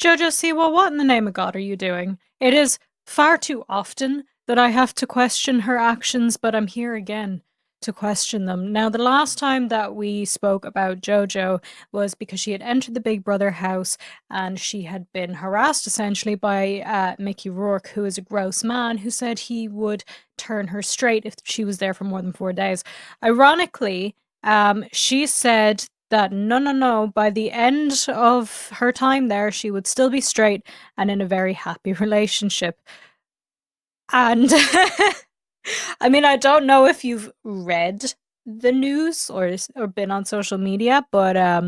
Jojo Siwa, what in the name of God are you doing? It is far too often that I have to question her actions, but I'm here again to question them. Now, the last time that we spoke about Jojo was because she had entered the Big Brother house and she had been harassed essentially by Mickey Rourke, who is a gross man who said he would turn her straight if she was there for more than 4 days. Ironically, she said that no, by the end of her time there, she would still be straight and in a very happy relationship. And I mean, I don't know if you've read the news or been on social media, but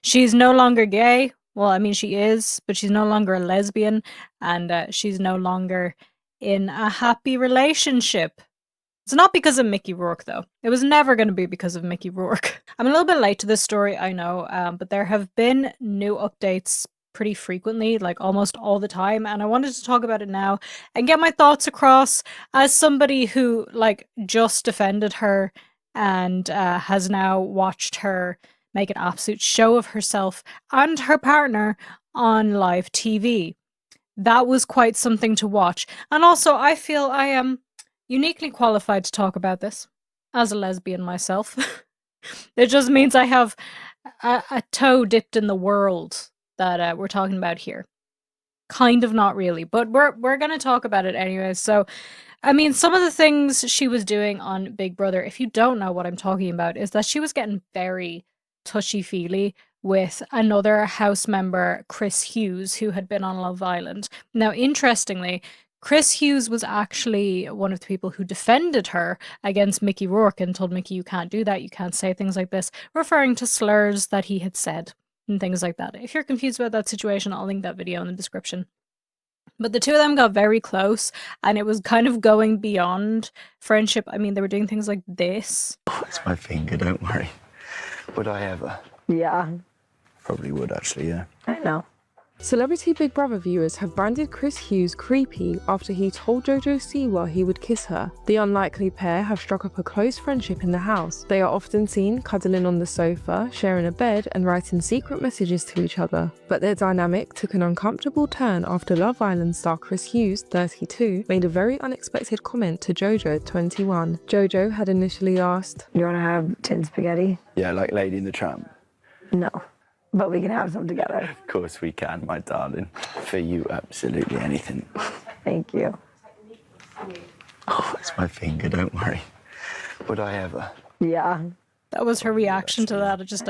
she's no longer gay. Well, I mean, she is, but she's no longer a lesbian, and she's no longer in a happy relationship. It's not because of Mickey Rourke, though. It was never going to be because of Mickey Rourke. I'm a little bit late to this story, I know, but there have been new updates pretty frequently, like almost all the time, and I wanted to talk about it now and get my thoughts across as somebody who, like, just defended her and has now watched her make an absolute show of herself and her partner on live TV. That was quite something to watch. And also, I feel I am uniquely qualified to talk about this as a lesbian myself. It just means I have a toe dipped in the world that we're talking about here. Kind of, not really, but we're going to talk about it anyways. So, I mean, some of the things she was doing on Big Brother, if you don't know what I'm talking about, is that she was getting very touchy-feely with another house member, Chris Hughes, who had been on Love Island. Now, interestingly, Chris Hughes was actually one of the people who defended her against Mickey Rourke and told Mickey, you can't do that, you can't say things like this, referring to slurs that he had said and things like that. If you're confused about that situation, I'll link that video in the description. But the two of them got very close, and it was kind of going beyond friendship. I mean, they were doing things like this. Oh, it's my finger, don't worry. Would I ever? Yeah. Probably would, actually, yeah. I know. Celebrity Big Brother viewers have branded Chris Hughes creepy after he told Jojo Siwa he would kiss her. The unlikely pair have struck up a close friendship in the house. They are often seen cuddling on the sofa, sharing a bed and writing secret messages to each other. But their dynamic took an uncomfortable turn after Love Island star Chris Hughes, 32, made a very unexpected comment to Jojo, 21. Jojo had initially asked, You want to have tin spaghetti? Yeah, like Lady and the Tramp. No. But we can have some together. Of course we can, my darling. For you, absolutely anything. Thank you. Oh, it's my finger, don't worry. Would I ever? Yeah. That was her reaction to that. It just...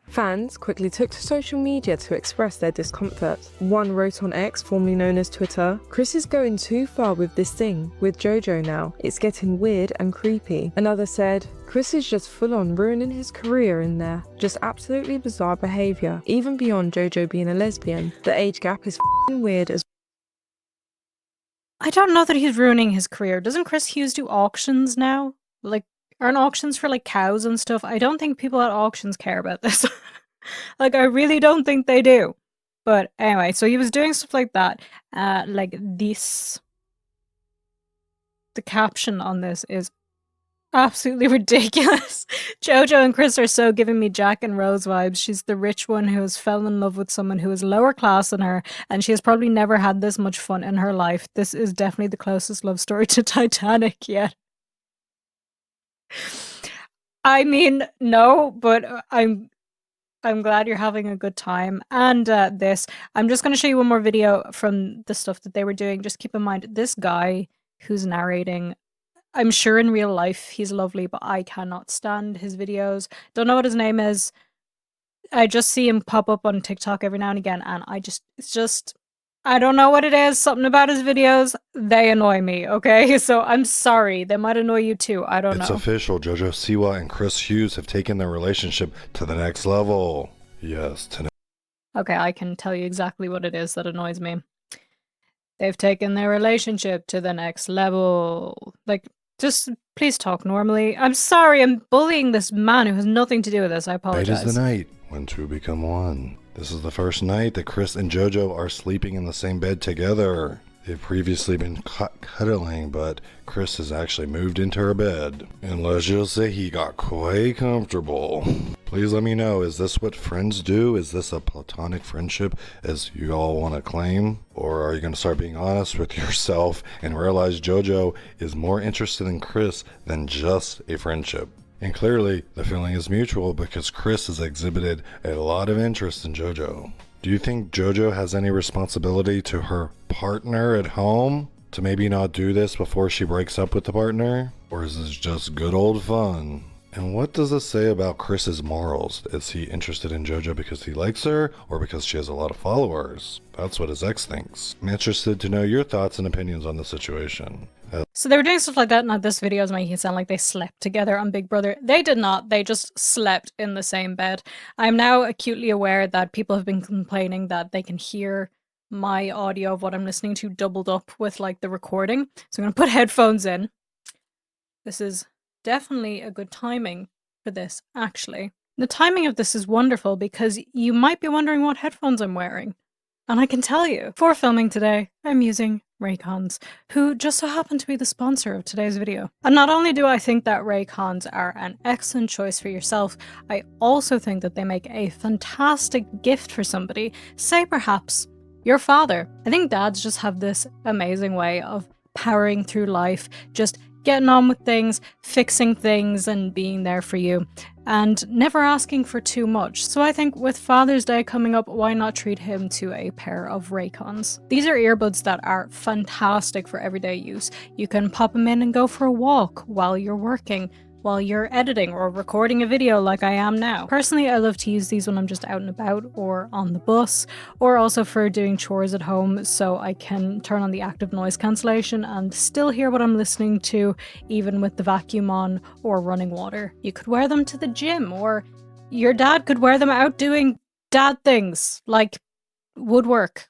Fans quickly took to social media to express their discomfort. One wrote on X, formerly known as Twitter, Chris is going too far with this thing, with Jojo now. It's getting weird and creepy. Another said, Chris is just full on ruining his career in there. Just absolutely bizarre behaviour, even beyond Jojo being a lesbian. The age gap is f***ing weird as... I don't know that he's ruining his career. Doesn't Chris Hughes do auctions now? Like, aren't auctions for, like, cows and stuff? I don't think people at auctions care about this. Like, I really don't think they do. But anyway, so he was doing stuff like that. Like this. The caption on this is absolutely ridiculous. Jojo and Chris are so giving me Jack and Rose vibes. She's the rich one who has fallen in love with someone who is lower class than her, and she has probably never had this much fun in her life. This is definitely the closest love story to Titanic yet. I mean, no, but I'm glad you're having a good time. And I'm just going to show you one more video from the stuff that they were doing. Just keep in mind, this guy who's narrating, I'm sure in real life he's lovely, but I cannot stand his videos. Don't know what his name is. I just see him pop up on TikTok every now and again, and I don't know what it is. Something about his videos, they annoy me, okay? So I'm sorry. They might annoy you too. I don't know. It's official. Jojo Siwa and Chris Hughes have taken their relationship to the next level. Yes, Okay, I can tell you exactly what it is that annoys me. They've taken their relationship to the next level. Like, just please talk normally. I'm sorry, I'm bullying this man who has nothing to do with this. I apologize. Tonight is the night when two become one. This is the first night that Chris and Jojo are sleeping in the same bed together. They've previously been cuddling, but Chris has actually moved into her bed. And let's just say he got quite comfortable. Please let me know, is this what friends do? Is this a platonic friendship as you all want to claim? Or are you going to start being honest with yourself and realize Jojo is more interested in Chris than just a friendship? And clearly, the feeling is mutual because Chris has exhibited a lot of interest in Jojo. Do you think Jojo has any responsibility to her partner at home to maybe not do this before she breaks up with the partner? Or is this just good old fun? And what does this say about Chris's morals? Is he interested in Jojo because he likes her or because she has a lot of followers? That's what his ex thinks. I'm interested to know your thoughts and opinions on the situation. So they were doing stuff like that. Now this video is making it sound like they slept together on Big Brother. They did not. They just slept in the same bed. I'm now acutely aware that people have been complaining that they can hear my audio of what I'm listening to doubled up with like the recording. So I'm going to put headphones in. This is definitely a good timing for this, actually. The timing of this is wonderful because you might be wondering what headphones I'm wearing. And I can tell you, for filming today, I'm using Raycons, who just so happen to be the sponsor of today's video. And not only do I think that Raycons are an excellent choice for yourself, I also think that they make a fantastic gift for somebody, say perhaps your father. I think dads just have this amazing way of powering through life, just getting on with things, fixing things, and being there for you, and never asking for too much. So I think with Father's Day coming up, why not treat him to a pair of Raycons? These are earbuds that are fantastic for everyday use. You can pop them in and go for a walk while you're working, while you're editing or recording a video like I am now. Personally, I love to use these when I'm just out and about or on the bus, or also for doing chores at home so I can turn on the active noise cancellation and still hear what I'm listening to even with the vacuum on or running water. You could wear them to the gym, or your dad could wear them out doing dad things like woodwork.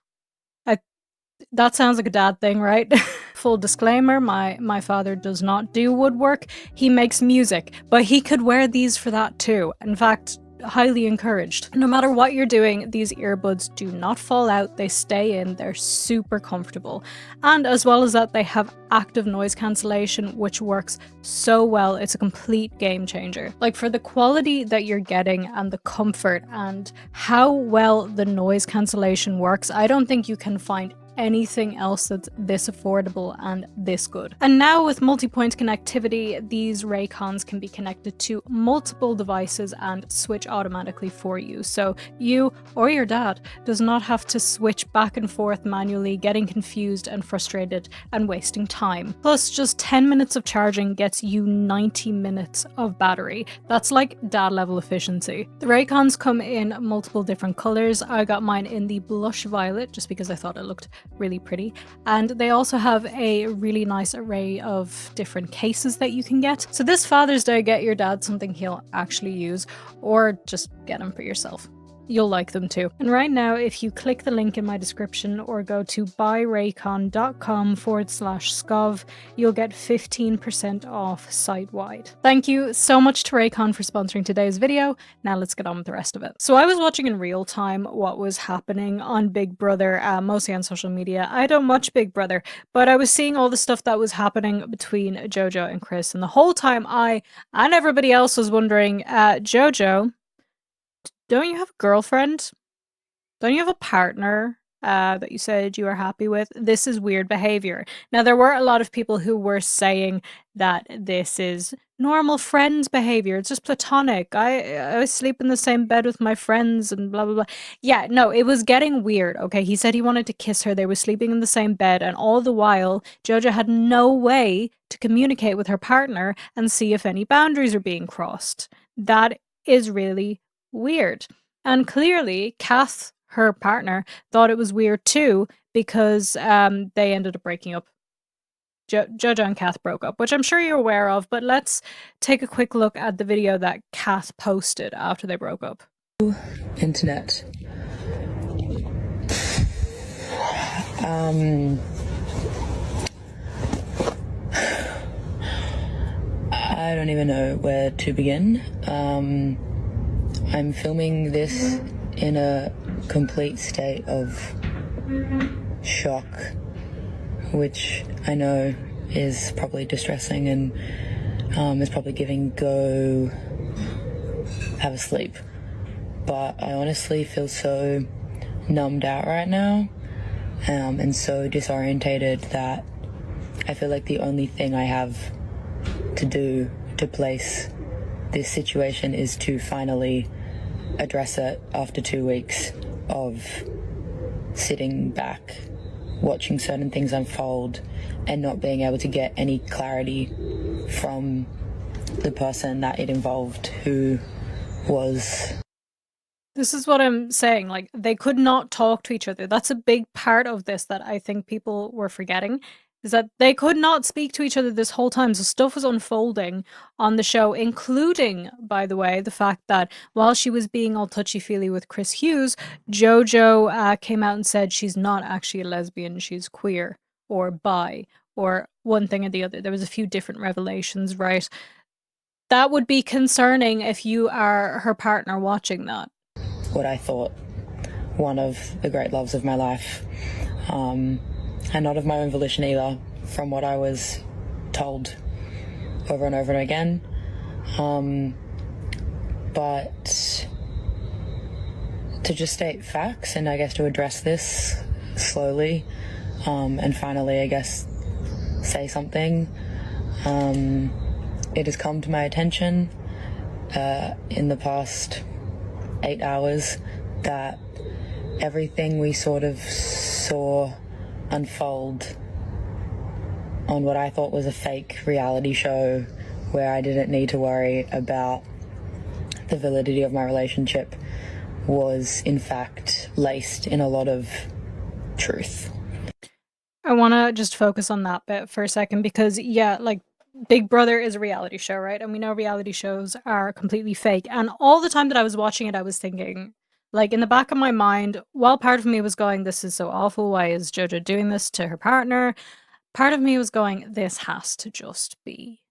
That sounds like a dad thing, right? Full disclaimer, my father does not do woodwork. He makes music, but he could wear these for that too. In fact, highly encouraged. No matter what you're doing, these earbuds do not fall out, they stay in, they're super comfortable. And as well as that, they have active noise cancellation, which works so well. It's a complete game changer. Like, for the quality that you're getting and the comfort and how well the noise cancellation works, I don't think you can find anything else that's this affordable and this good. And now with multi-point connectivity, these Raycons can be connected to multiple devices and switch automatically for you. So you or your dad does not have to switch back and forth manually, getting confused and frustrated and wasting time. Plus, just 10 minutes of charging gets you 90 minutes of battery. That's like dad level efficiency. The Raycons come in multiple different colors. I got mine in the blush violet just because I thought it looked really pretty, and they also have a really nice array of different cases that you can get. So this Father's Day, get your dad something he'll actually use, or just get them for yourself. You'll like them too. And right now, if you click the link in my description or go to buyraycon.com/skov, you'll get 15% off site-wide. Thank you so much to Raycon for sponsoring today's video. Now let's get on with the rest of it. So I was watching in real time what was happening on Big Brother, mostly on social media. I don't watch Big Brother, but I was seeing all the stuff that was happening between Jojo and Chris, and the whole time I and everybody else was wondering, Jojo, don't you have a girlfriend? Don't you have a partner that you said you were happy with? This is weird behavior. Now, there were a lot of people who were saying that this is normal friends behavior. It's just platonic. I sleep in the same bed with my friends and blah, blah, blah. Yeah, no, it was getting weird, okay? He said he wanted to kiss her. They were sleeping in the same bed. And all the while, Jojo had no way to communicate with her partner and see if any boundaries are being crossed. That is really weird. And clearly, Cath, her partner, thought it was weird too, because they ended up breaking up. Jojo and Cath broke up, which I'm sure you're aware of, but let's take a quick look at the video that Cath posted after they broke up. Internet. I don't even know where to begin. I'm filming this in a complete state of shock which I know is probably distressing and is probably giving go have a sleep. But I honestly feel so numbed out right now and so disorientated that I feel like the only thing I have to do to place this situation is to finally address it after 2 weeks of sitting back, watching certain things unfold and not being able to get any clarity from the person that it involved who was. This is what I'm saying. Like, they could not talk to each other. That's a big part of this that I think people were forgetting, is that they could not speak to each other this whole time. So stuff was unfolding on the show, including, by the way, the fact that while she was being all touchy-feely with Chris Hughes, Jojo came out and said she's not actually a lesbian, she's queer or bi or one thing or the other. There was a few different revelations, right? That would be concerning if you are her partner watching that. What I thought one of the great loves of my life, and not of my own volition either, from what I was told over and over and again. But to just state facts and I guess to address this slowly and finally I guess say something. It has come to my attention in the past 8 hours that everything we sort of saw unfold on what I thought was a fake reality show where I didn't need to worry about the validity of my relationship was in fact laced in a lot of truth. I want to just focus on that bit for a second because, yeah, like, Big Brother is a reality show, right? And we know reality shows are completely fake. And all the time that I was watching it, I was thinking, like, in the back of my mind, while part of me was going, this is so awful, why is Jojo doing this to her partner? Part of me was going, this has to just be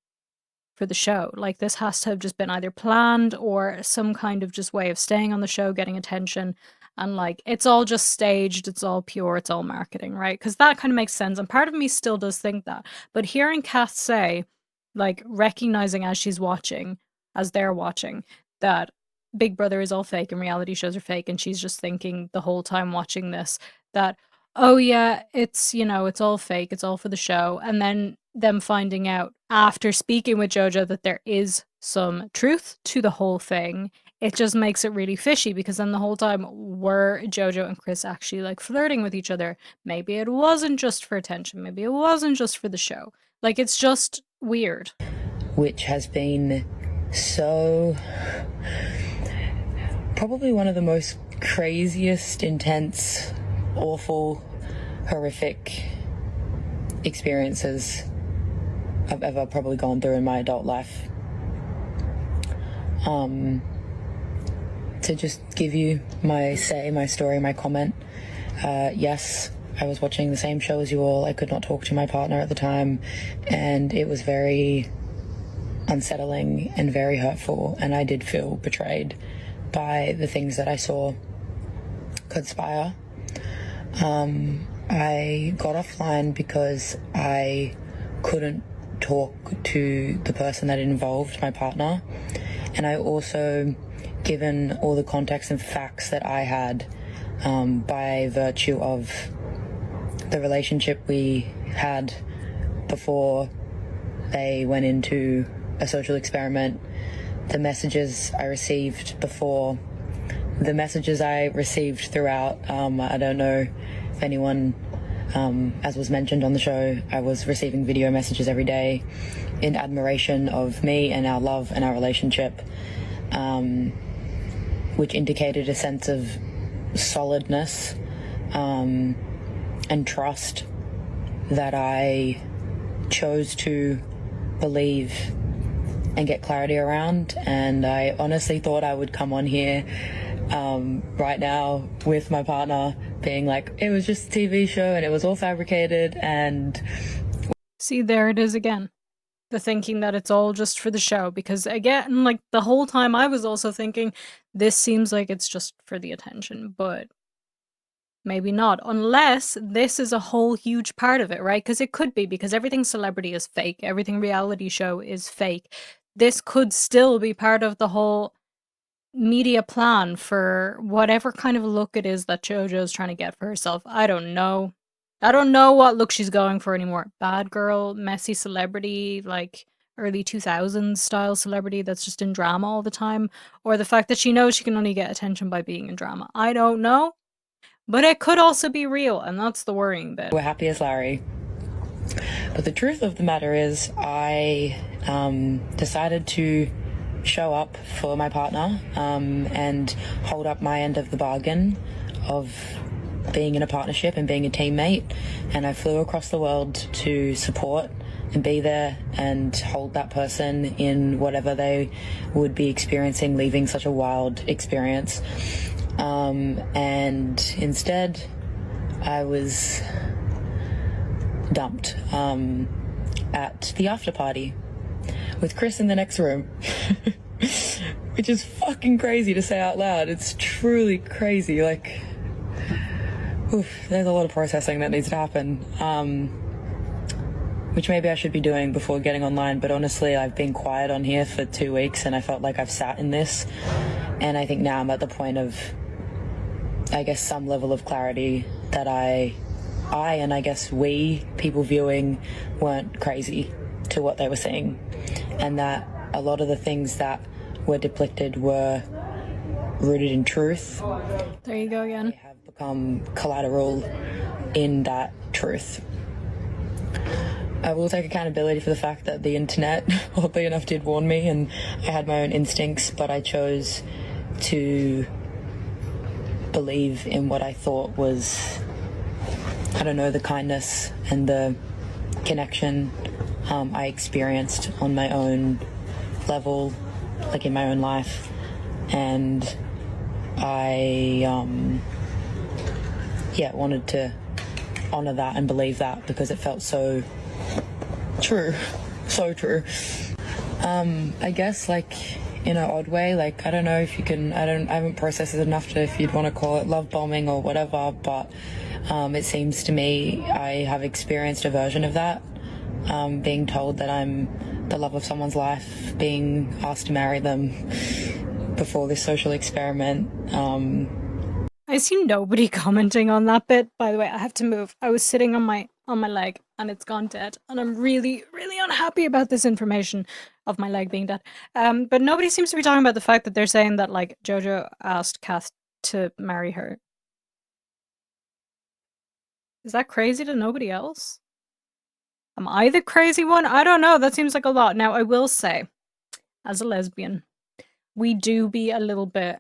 for the show. Like, this has to have just been either planned or some kind of just way of staying on the show, getting attention. And, like, it's all just staged, it's all pure, it's all marketing, right? Because that kind of makes sense. And part of me still does think that. But hearing Kath say, like, recognizing as she's watching, as they're watching, that Big Brother is all fake and reality shows are fake, and she's just thinking the whole time watching this that, oh yeah, it's, you know, it's all fake, it's all for the show. And then them finding out after speaking with Jojo that there is some truth to the whole thing, it just makes it really fishy, because then the whole time were Jojo and Chris actually like flirting with each other? Maybe it wasn't just for attention, maybe it wasn't just for the show. Like, it's just weird. Which has been so, probably one of the most craziest, intense, awful, horrific experiences I've ever probably gone through in my adult life. To just give you my say, my story, my comment, yes, I was watching the same show as you all. I could not talk to my partner at the time, and it was very unsettling and very hurtful, and I did feel betrayed by the things that I saw conspire. I got offline because I couldn't talk to the person that involved, my partner, and I also, given all the context and facts that I had by virtue of the relationship we had before they went into a social experiment, the messages I received before, the messages I received throughout. I don't know if anyone, as was mentioned on the show, I was receiving video messages every day in admiration of me and our love and our relationship, which indicated a sense of solidness and trust that I chose to believe and get clarity around. And I honestly thought I would come on here right now with my partner being like, it was just a TV show and it was all fabricated. And see, there it is again. The thinking that it's all just for the show, because again, like, the whole time I was also thinking this seems like it's just for the attention, but maybe not, unless this is a whole huge part of it, right? Because it could be, because everything celebrity is fake, everything reality show is fake. This could still be part of the whole media plan for whatever kind of look it is that JoJo's trying to get for herself. I don't know. I don't know what look she's going for anymore. Bad girl, messy celebrity, like early 2000s style celebrity that's just in drama all the time, or the fact that she knows she can only get attention by being in drama. I don't know. But it could also be real, and that's the worrying bit. We're happy as Larry. But the truth of the matter is, I decided to show up for my partner and hold up my end of the bargain of being in a partnership and being a teammate. And I flew across the world to support and be there and hold that person in whatever they would be experiencing, leaving such a wild experience. And instead, I was dumped at the after party with Chris in the next room, which is fucking crazy to say out loud. It's truly crazy. Like, oof, there's a lot of processing that needs to happen, which maybe I should be doing before getting online. But honestly, I've been quiet on here for 2 weeks and I felt like I've sat in this. And I think now I'm at the point of, I guess, some level of clarity that I and I guess we, people viewing, weren't crazy to what they were seeing. And that a lot of the things that were depicted were rooted in truth. There you go again. They have become collateral in that truth. I will take accountability for the fact that the internet, oddly enough, did warn me, and I had my own instincts, but I chose to believe in what I thought was, I don't know, the kindness and the connection I experienced on my own level, like in my own life. And I, wanted to honor that and believe that because it felt so true, so true. I guess, like, in an odd way, like, I don't know if you can, I haven't processed it enough to, if you'd want to call it love bombing or whatever, but it seems to me I have experienced a version of that, being told that I'm the love of someone's life, being asked to marry them before this social experiment. I see nobody commenting on that bit. By the way, I have to move. I was sitting on my leg and it's gone dead, and I'm really, really unhappy about this information of my leg being dead. But nobody seems to be talking about the fact that they're saying that, like, Jojo asked Cath to marry her. Is that crazy to nobody else? Am I the crazy one? I don't know. That seems like a lot. Now, I will say, as a lesbian, we do be a little bit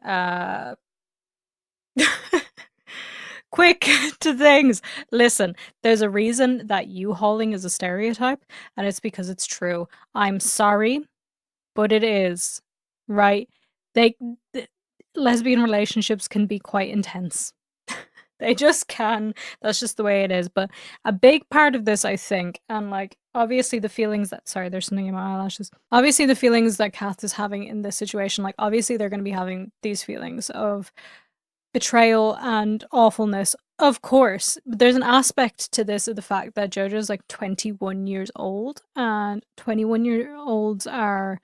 quick to things. Listen, there's a reason that U-hauling is a stereotype, and it's because it's true. I'm sorry, but it is, right? Lesbian relationships can be quite intense. They just can. That's just the way it is. But a big part of this, I think, and, like, obviously the feelings that, sorry, there's something in my eyelashes. Obviously the feelings that Cath is having in this situation, like, obviously they're going to be having these feelings of betrayal and awfulness, of course. But there's an aspect to this of the fact that Jojo's like 21 years old, and 21-year-olds are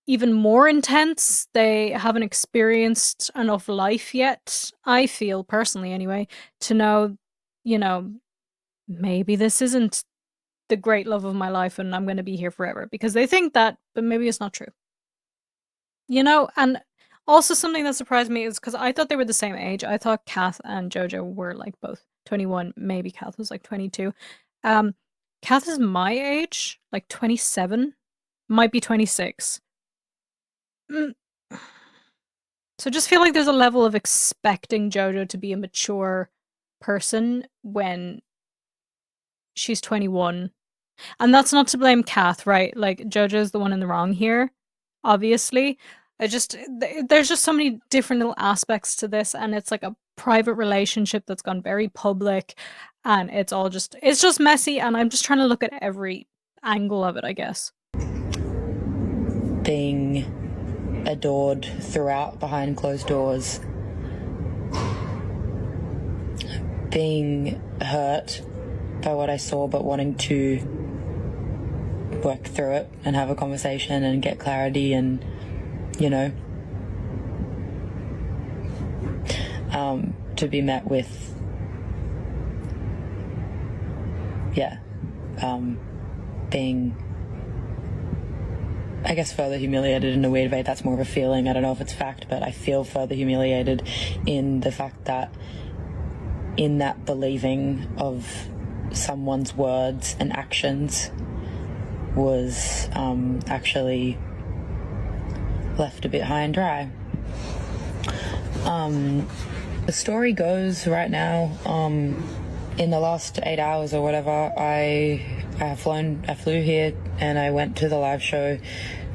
even more intense. They haven't experienced enough life yet, I feel personally anyway, to know, you know, maybe this isn't the great love of my life and I'm going to be here forever, because they think that, but maybe it's not true. You know, and also something that surprised me is because I thought they were the same age. I thought Cath and Jojo were like both 21, maybe Cath was like 22. Cath is my age, like 27, might be 26. So just feel like there's a level of expecting Jojo to be a mature person when she's 21. And that's not to blame Cath, right? Like, Jojo's the one in the wrong here, obviously. There's just so many different little aspects to this, and it's like a private relationship that's gone very public, and it's just messy, and I'm just trying to look at every angle of it, I guess. Being adored throughout behind closed doors. being hurt by what I saw, but wanting to work through it and have a conversation and get clarity and, you know, to be met with, being, I guess, further humiliated in a weird way. That's more of a feeling. I don't know if it's fact, but I feel further humiliated in the fact that in that believing of someone's words and actions was actually left a bit high and dry. The story goes right now, in the last 8 hours or whatever, I flew here and I went to the live show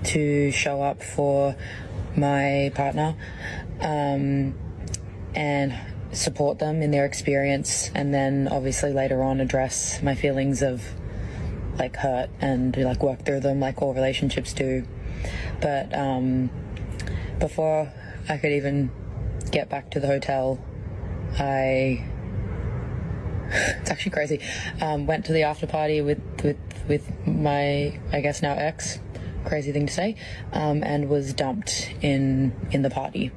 to show up for my partner and support them in their experience, and then obviously later on address my feelings of like hurt and like work through them like all relationships do. But before I could even get back to the hotel, it's actually crazy, went to the after party with my, I guess now ex, crazy thing to say, and was dumped in the party.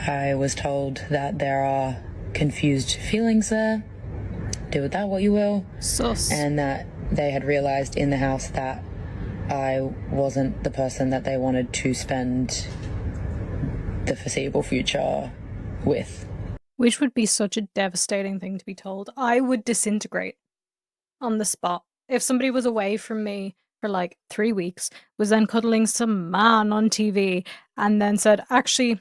I was told that there are confused feelings there, do with that what you will, Sus. and that they had realized in the house that I wasn't the person that they wanted to spend the foreseeable future with. Which would be such a devastating thing to be told. I would disintegrate on the spot. If somebody was away from me for like 3 weeks, was then cuddling some man on TV, and then said, actually,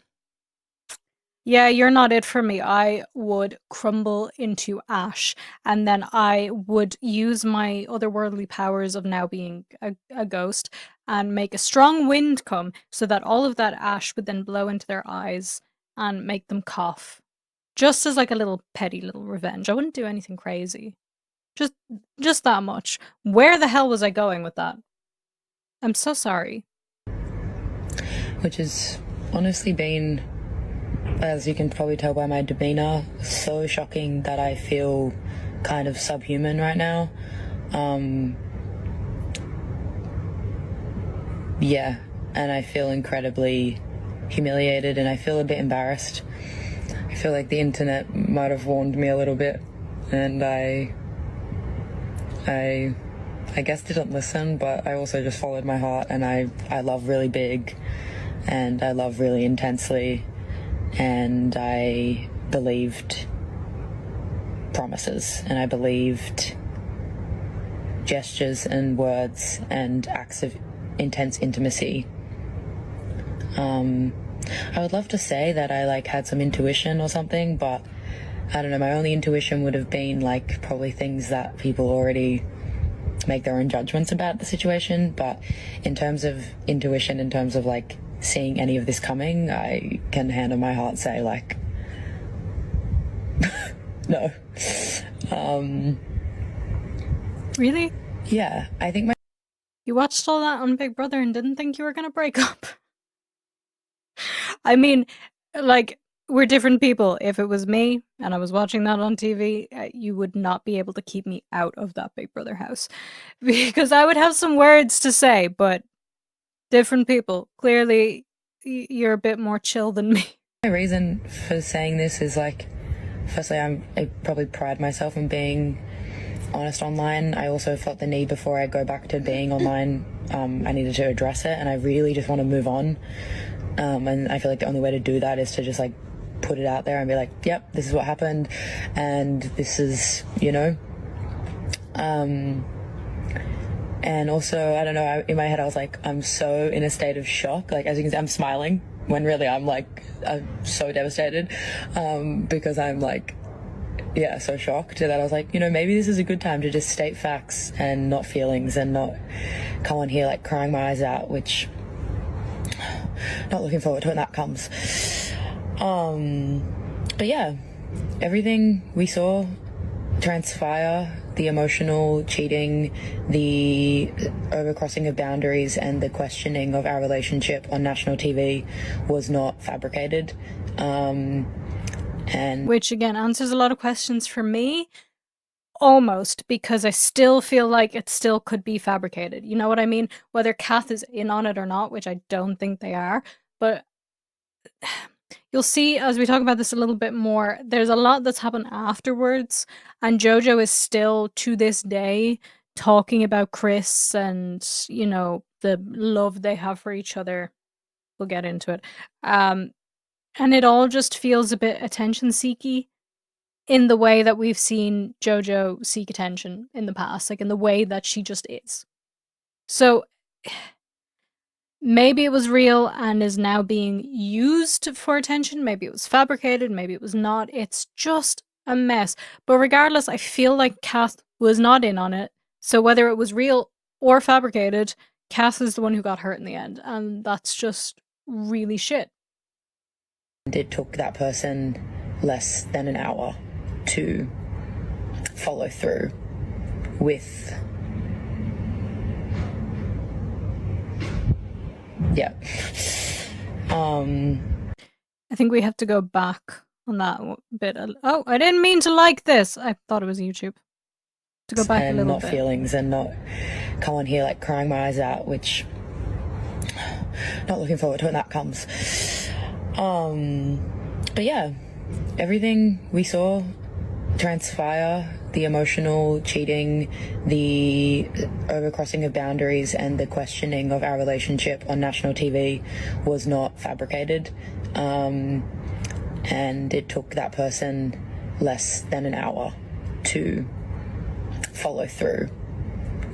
yeah, you're not it for me, I would crumble into ash. And then I would use my otherworldly powers of now being a ghost and make a strong wind come so that all of that ash would then blow into their eyes and make them cough. Just as like a little petty little revenge. I wouldn't do anything crazy. Just that much. Where the hell was I going with that? I'm so sorry. Which has honestly been, as you can probably tell by my demeanor, so shocking that I feel kind of subhuman right now. Yeah, and I feel incredibly humiliated, and I feel a bit embarrassed. I feel like the internet might have warned me a little bit, and I guess didn't listen, but I also just followed my heart, and I love really big, and I love really intensely, and I believed promises, and I believed gestures and words and acts of intense intimacy. I would love to say that I like had some intuition or something, but I don't know, my only intuition would have been like probably things that people already make their own judgments about the situation. But in terms of intuition, in terms of like seeing any of this coming, I can hand on my heart say like no. Really? Yeah, I think You watched all that on Big Brother and didn't think you were gonna break up? I mean, like, we're different people. If it was me and I was watching that on TV, you would not be able to keep me out of that Big Brother house. Because I would have some words to say, but different people. Clearly, you're a bit more chill than me. my reason for saying this is like, firstly, I probably pride myself in being honest online. I also felt the need before I go back to being online, I needed to address it, and I really just want to move on. And I feel like the only way to do that is to just like put it out there and be like, yep, this is what happened, and this is, you know. And also, I don't know, in my head I was like, I'm so in a state of shock. Like, as you can see, I'm smiling when really I'm so devastated, because I'm like, yeah, so shocked that I was like, you know, maybe this is a good time to just state facts and not feelings, and not come on here like crying my eyes out, which not looking forward to when that comes. But yeah, everything we saw transpire, the emotional cheating, the overcrossing of boundaries, and the questioning of our relationship on national TV was not fabricated. And Which again answers a lot of questions for me, almost, because I still feel like it still could be fabricated. You know what I mean? Whether Kath is in on it or not, which I don't think they are, but you'll see as we talk about this a little bit more, there's a lot that's happened afterwards, and Jojo is still to this day talking about Chris and, you know, the love they have for each other. We'll get into it. And it all just feels a bit attention-seeky in the way that we've seen Jojo seek attention in the past, like in the way that she just is. So maybe it was real and is now being used for attention. Maybe it was fabricated. Maybe it was not. It's just a mess. But regardless, I feel like Kath was not in on it. So whether it was real or fabricated, Kath is the one who got hurt in the end. And that's just really shit. it took that person less than an hour to follow through with, yeah. I think we have to go back on that bit. Oh, I didn't mean to like this. I thought it was YouTube. To go back a And little not bit. feelings and not come on here like crying my eyes out, which not looking forward to when that comes. But yeah, everything we saw transpire, the emotional cheating, the overcrossing of boundaries, and the questioning of our relationship on national TV was not fabricated. And it took that person less than an hour to follow through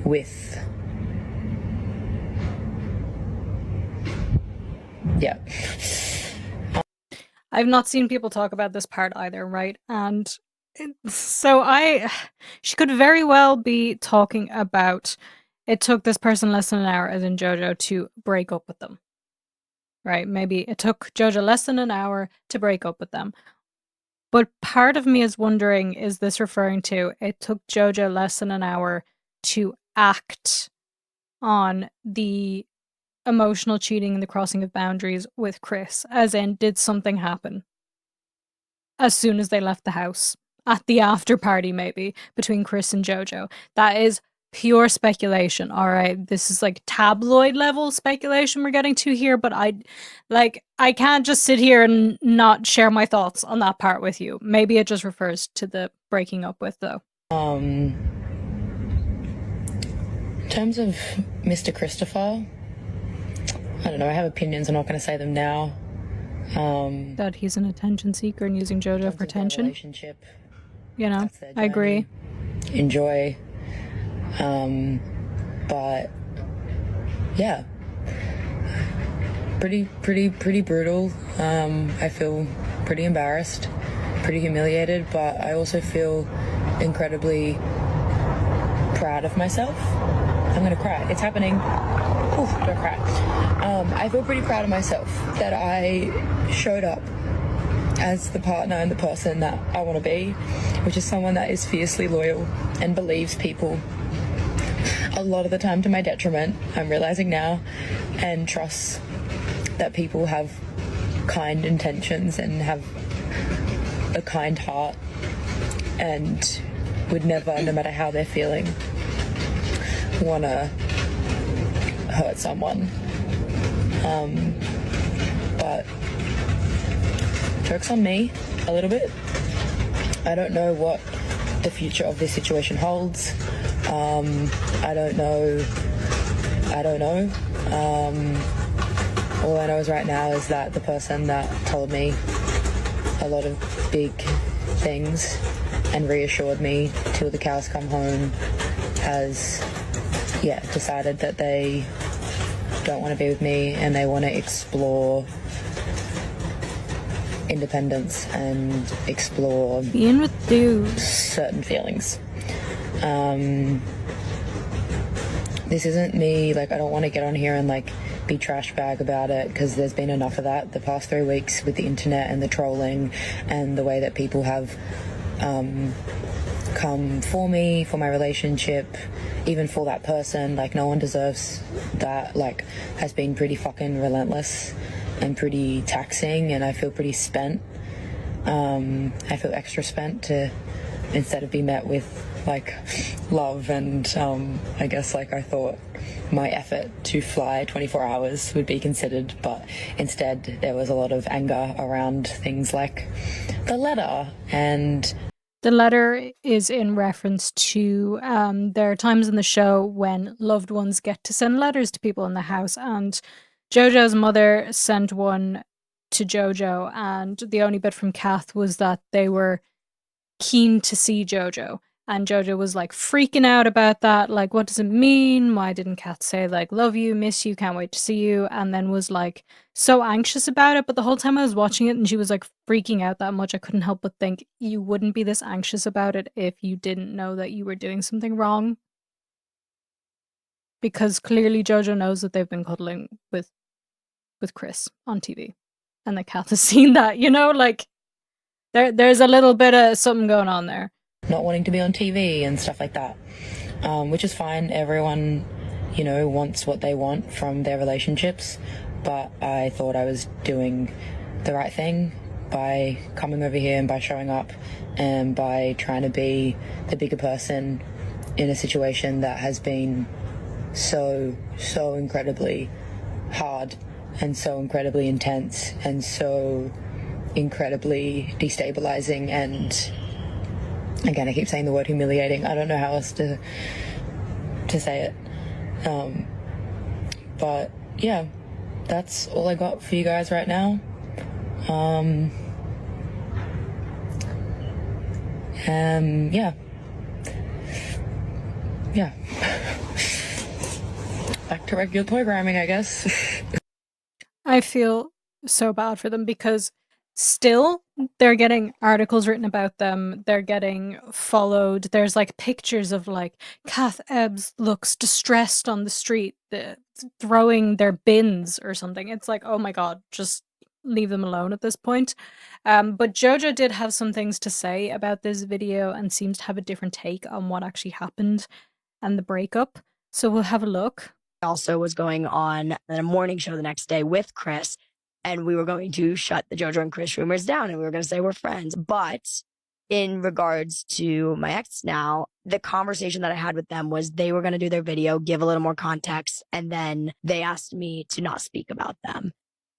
with, yeah. I've not seen people talk about this part either, right? And she could very well be talking about it took this person less than an hour, as in Jojo, to break up with them. Right? Maybe it took Jojo less than an hour to break up with them. But part of me is wondering, is this referring to it took Jojo less than an hour to act on the emotional cheating and the crossing of boundaries with Chris, as in, did something happen as soon as they left the house, at the after party maybe, between Chris and Jojo? That is pure speculation, all right? This is like tabloid level speculation we're getting to here, but I can't just sit here and not share my thoughts on that part with you. Maybe it just refers to the breaking up with, though. In terms of Mr. Christopher, I don't know, I have opinions, I'm not going to say them now. That he's an attention seeker and using Jojo for attention. Relationship, You know, that's their I agree. journey. Enjoy. But yeah, pretty brutal. I feel pretty embarrassed, pretty humiliated, but I also feel incredibly proud of myself. I'm gonna cry. It's happening. Oof, don't cry. I feel pretty proud of myself that I showed up as the partner and the person that I want to be, which is someone that is fiercely loyal and believes people a lot of the time to my detriment, I'm realizing now, and trusts that people have kind intentions and have a kind heart and would never, no matter how they're feeling, want to hurt someone. But joke's on me a little bit. I don't know what the future of this situation holds. I don't know. All I know is right now is that the person that told me a lot of big things and reassured me till the cows come home has, decided that they don't want to be with me and they want to explore independence and explore Being with dudes. certain feelings. This isn't me, I don't want to get on here and be trash bag about it, because there's been enough of that the past 3 weeks with the internet and the trolling and the way that people have come for me, for my relationship, even for that person. No one deserves that. Has been pretty fucking relentless and pretty taxing, and I feel pretty spent. I feel extra spent to, instead of be met with like love and I guess like I thought my effort to fly 24 hours would be considered, but instead there was a lot of anger around things like the letter. And the letter is in reference to there are times in the show when loved ones get to send letters to people in the house, and Jojo's mother sent one to Jojo, and the only bit from Cath was that they were keen to see Jojo, and Jojo was like freaking out about that, like, what does it mean? Why didn't Cath say like love you, miss you, can't wait to see you? And then was like so anxious about it. But the whole time I was watching it and she was like freaking out that much, I couldn't help but think, you wouldn't be this anxious about it if you didn't know that you were doing something wrong, because clearly Jojo knows that they've been cuddling with Chris on TV, and that Cath has seen that, you know, like there's a little bit of something going on there. Not wanting to be on TV and stuff like that, which is fine. Everyone, you know, wants what they want from their relationships, but I thought I was doing the right thing by coming over here and by showing up and by trying to be the bigger person in a situation that has been so incredibly hard and so incredibly intense and so incredibly destabilizing, and again, I keep saying the word humiliating. I don't know how else to say it. But yeah, that's all I got for you guys right now. Yeah. Back to regular programming, I guess. I feel so bad for them because still they're getting articles written about them, they're getting followed, there's like pictures of like Kath Ebbs looks distressed on the street, throwing their bins or something. It's like, oh my god, just leave them alone at this point. But Jojo did have some things to say about this video and seems to have a different take on what actually happened and the breakup, so we'll have a look. Also was going on a morning show the next day with Chris, and we were going to shut the Jojo and Chris rumors down, and we were going to say we're friends. But in regards to my ex now, the conversation that I had with them was they were going to do their video, give a little more context, and then they asked me to not speak about them.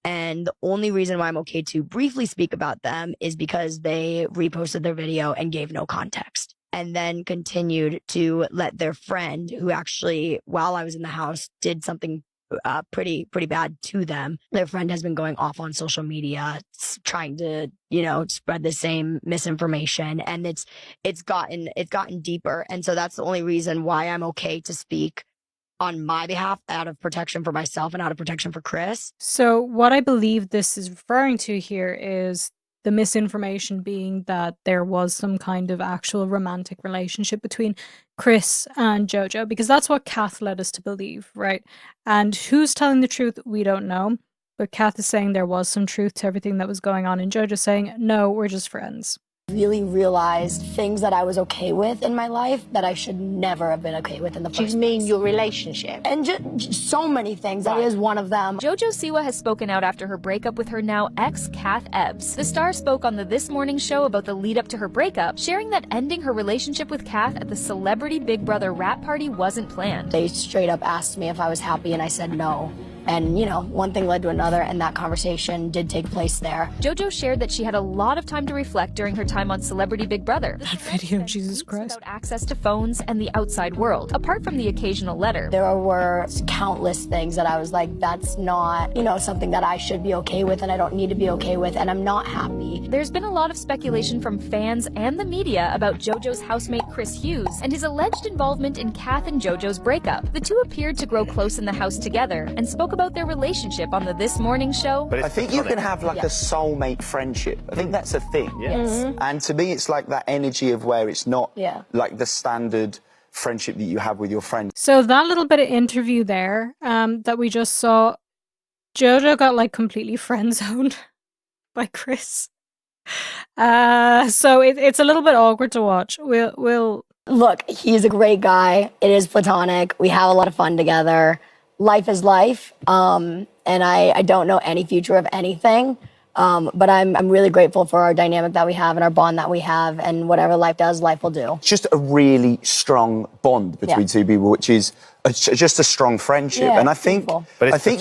And the only reason why I'm okay to briefly speak about them is because they reposted their video and gave no context, and then continued to let their friend, who actually, while I was in the house, did something pretty bad to them. Their friend has been going off on social media, trying to, you know, spread the same misinformation, and it's gotten deeper. And so that's the only reason why I'm okay to speak on my behalf, out of protection for myself and out of protection for Chris. So what I believe this is referring to here is the misinformation being that there was some kind of actual romantic relationship between Chris and Jojo, because that's what Cath led us to believe, right? And who's telling the truth, we don't know. But Cath is saying there was some truth to everything that was going on, and Jojo saying, no, we're just friends. Really realized things that I was okay with in my life that I should never have been okay with in the first place. You mean your relationship? And just so many things. That is one of them. Jojo Siwa has spoken out after her breakup with her now ex, Kath Ebbs. The star spoke on the This Morning show about the lead up to her breakup, sharing that ending her relationship with Kath at the Celebrity Big Brother rap party wasn't planned. They straight up asked me if I was happy, and I said no. And, you know, one thing led to another, and that conversation did take place there. Jojo shared that she had a lot of time to reflect during her time on Celebrity Big Brother. That video, Jesus Christ. Without access to phones and the outside world, apart from the occasional letter. There were countless things that I was like, that's not, you know, something that I should be okay with, and I don't need to be okay with, and I'm not happy. There's been a lot of speculation from fans and the media about Jojo's housemate Chris Hughes and his alleged involvement in Kath and Jojo's breakup. The two appeared to grow close in the house together and spoke about their relationship on the This Morning show. But I think you can have like a soulmate friendship. I think that's a thing. Yes. And to me, it's like that energy of where it's not like the standard friendship that you have with your friends. So that little bit of interview there that we just saw, Jojo got like completely friend zoned by Chris. So it's a little bit awkward to watch. We'll Look, he's a great guy. It is platonic. We have a lot of fun together. Life is life. And I don't know any future of anything. But I'm really grateful for our dynamic that we have and our bond that we have, and whatever life does, life will do. It's just a really strong bond between two people, which is just a strong friendship. Yeah, and I think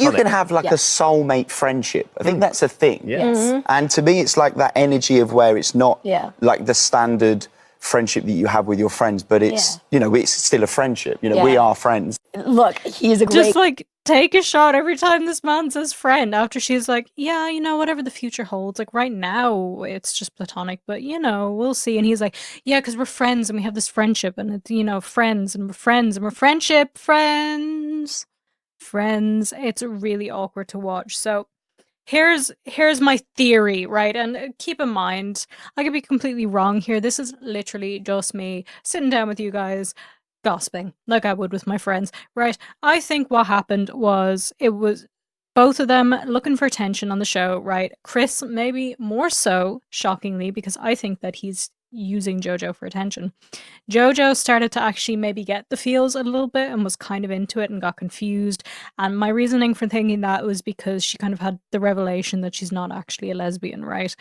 you can have like a soulmate friendship. I think that's a thing. Yes. And to me, it's like that energy of where it's not like the standard friendship that you have with your friends, but it's you know, it's still a friendship. You know, we are friends. Look, he's a great. Just like take a shot every time this man says friend after she's like, yeah, you know, whatever the future holds. Like right now it's just platonic, but you know, we'll see. And he's like, yeah, because we're friends and we have this friendship, and it's, you know, friends and we're friends and we're friendship, friends. It's really awkward to watch. So here's my theory, right? And keep in mind, I could be completely wrong here. This is literally just me sitting down with you guys, gossiping like I would with my friends, right? I think what happened was it was both of them looking for attention on the show, right? Chris maybe more so, shockingly, because I think that he's using Jojo for attention. Jojo started to actually maybe get the feels a little bit and was kind of into it and got confused. And my reasoning for thinking that was because she kind of had the revelation that she's not actually a lesbian, right?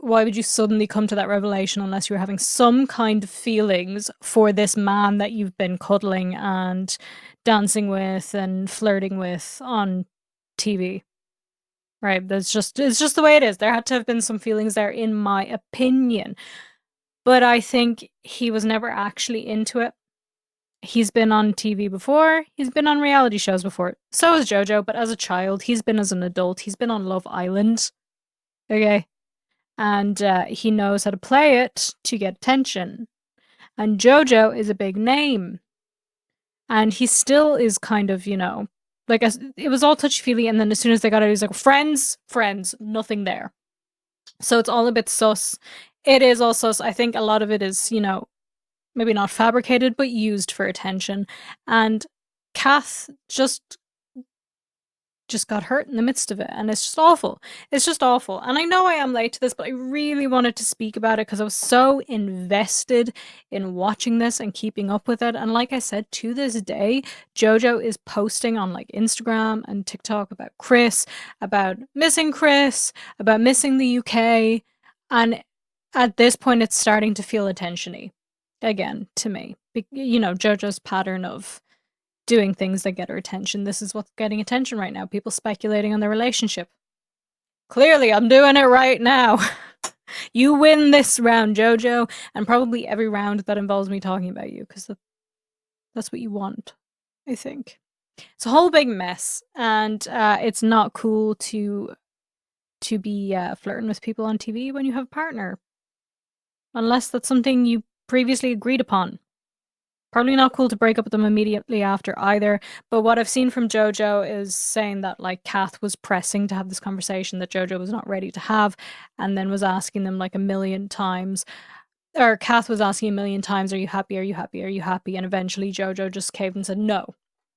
Why would you suddenly come to that revelation unless you're having some kind of feelings for this man that you've been cuddling and dancing with and flirting with on TV? Right, it's just the way it is. There had to have been some feelings there, in my opinion. But I think he was never actually into it. He's been on TV before. He's been on reality shows before. So has Jojo, but as a child. He's been as an adult. He's been on Love Island. Okay? And he knows how to play it to get attention. And Jojo is a big name. And he still is kind of, you know, like, it was all touchy-feely, and then as soon as they got it, he was like, friends, nothing there. So it's all a bit sus. It is all sus. I think a lot of it is, you know, maybe not fabricated, but used for attention. And Cath just got hurt in the midst of it, and it's just awful. It's just awful. And I know I am late to this, but I really wanted to speak about it because I was so invested in watching this and keeping up with it. And like I said, to this day, Jojo is posting on like Instagram and TikTok about Chris, about missing Chris, about missing the UK. And at this point, it's starting to feel attention-y again to me. You know, Jojo's pattern of doing things that get her attention. This is what's getting attention right now. People speculating on their relationship. Clearly, I'm doing it right now. You win this round, Jojo, and probably every round that involves me talking about you, because that's what you want, I think. It's a whole big mess, and it's not cool to be flirting with people on TV when you have a partner. Unless that's something you previously agreed upon. Probably not cool to break up with them immediately after either. But what I've seen from Jojo is saying that like Cath was pressing to have this conversation that Jojo was not ready to have, and then was asking them like a million times. Or Cath was asking a million times, are you happy? Are you happy? Are you happy? And eventually Jojo just caved and said no,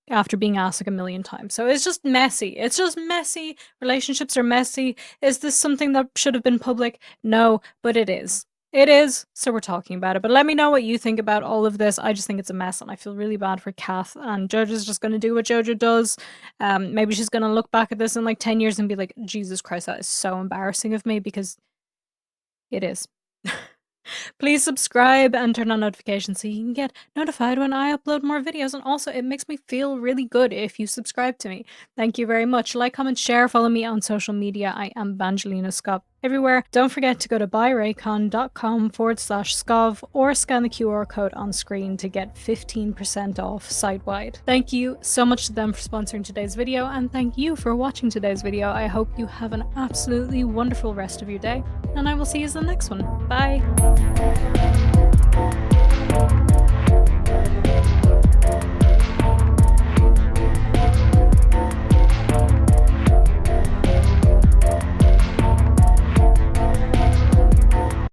after being asked like a million times. So it's just messy. It's just messy. Relationships are messy. Is this something that should have been public? No, but it is. It is, so we're talking about it. But let me know what you think about all of this. I just think it's a mess, and I feel really bad for Cath. And Jojo's just going to do what Jojo does. Maybe she's going to look back at this in like 10 years and be like, Jesus Christ, that is so embarrassing of me, because it is. Please subscribe and turn on notifications so you can get notified when I upload more videos. And also, it makes me feel really good if you subscribe to me. Thank you very much. Like, comment, share, follow me on social media. I am VangelinaSkov everywhere. Don't forget to go to buyraycon.com/skov or scan the QR code on screen to get 15% off site-wide. Thank you so much to them for sponsoring today's video, and thank you for watching today's video. I hope you have an absolutely wonderful rest of your day, and I will see you in the next one. Bye!